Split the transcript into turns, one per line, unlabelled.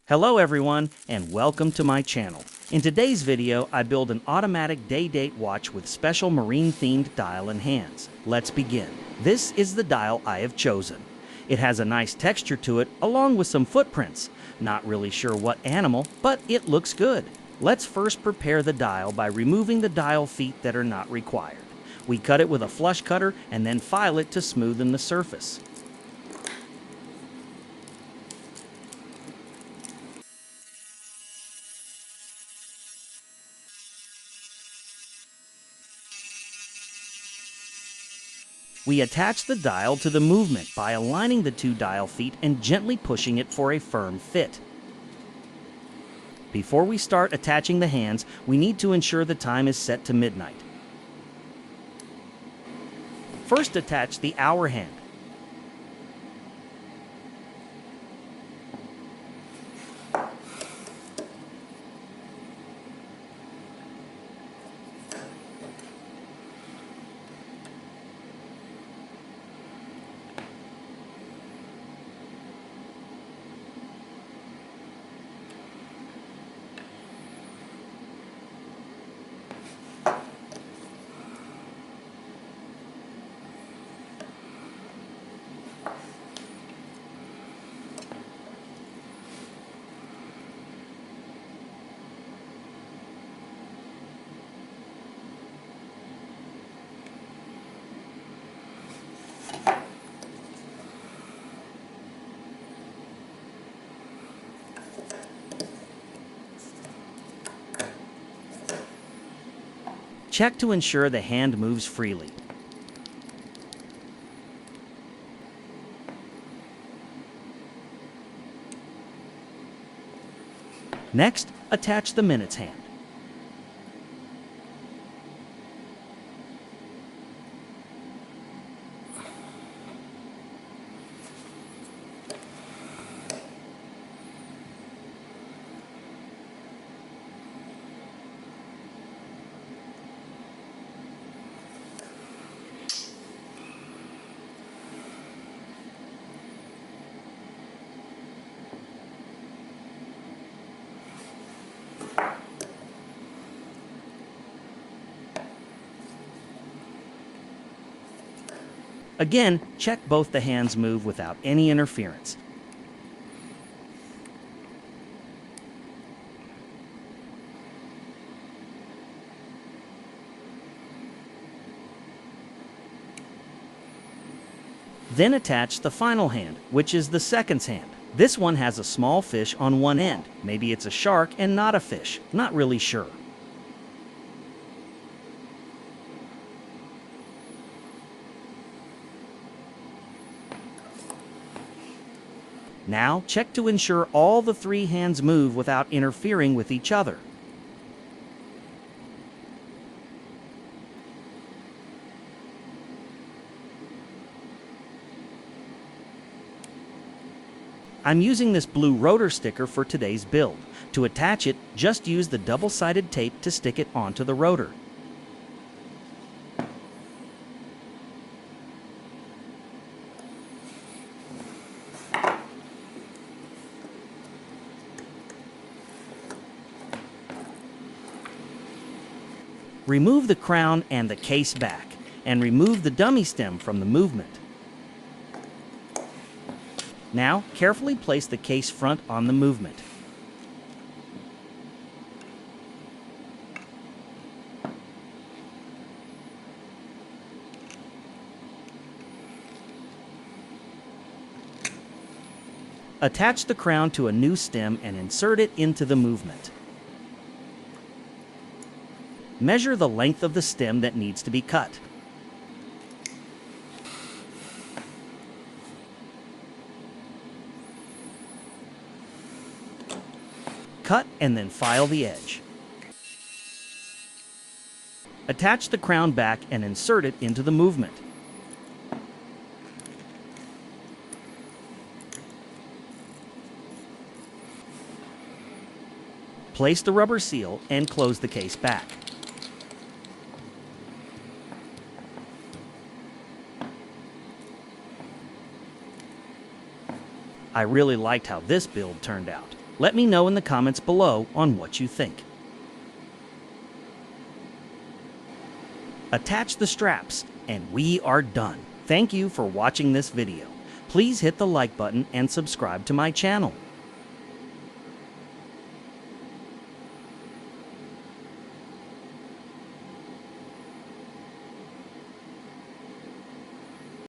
Hello everyone, and welcome to my channel. In today's video, I build an automatic day-date watch with special marine-themed dial and hands. Let's begin. This is the dial I have chosen. It has a nice texture to it, along with some footprints. Not really sure what animal, but it looks good. Let's first prepare the dial by removing the dial feet that are not required. We cut it with a flush cutter and then file it to smoothen the surface. We attach the dial to the movement by aligning the two dial feet and gently pushing it for a firm fit. Before we start attaching the hands, we need to ensure the time is set to midnight. First, attach the hour hand. Check to ensure the hand moves freely. Next, attach the minutes hand. Again, check both the hands move without any interference. Then attach the final hand, which is the seconds hand. This one has a small fish on one end. Maybe it's a shark and not a fish. Not really sure. Now, check to ensure all the three hands move without interfering with each other. I'm using this blue Rotor sticker for today's build. To attach it, just use the double-sided tape to stick it onto the rotor. Remove the crown and the case back, and remove the dummy stem from the movement. Now, carefully place the case front on the movement. Attach the crown to a new stem and insert it into the movement. Measure the length of the stem that needs to be cut. Cut and then file the edge. Attach the crown back and insert it into the movement. Place the rubber seal and close the case back. I really liked how this build turned out. Let me know in the comments below on what you think. Attach the straps, and we are done. Thank you for watching this video. Please hit the like button and subscribe to my channel.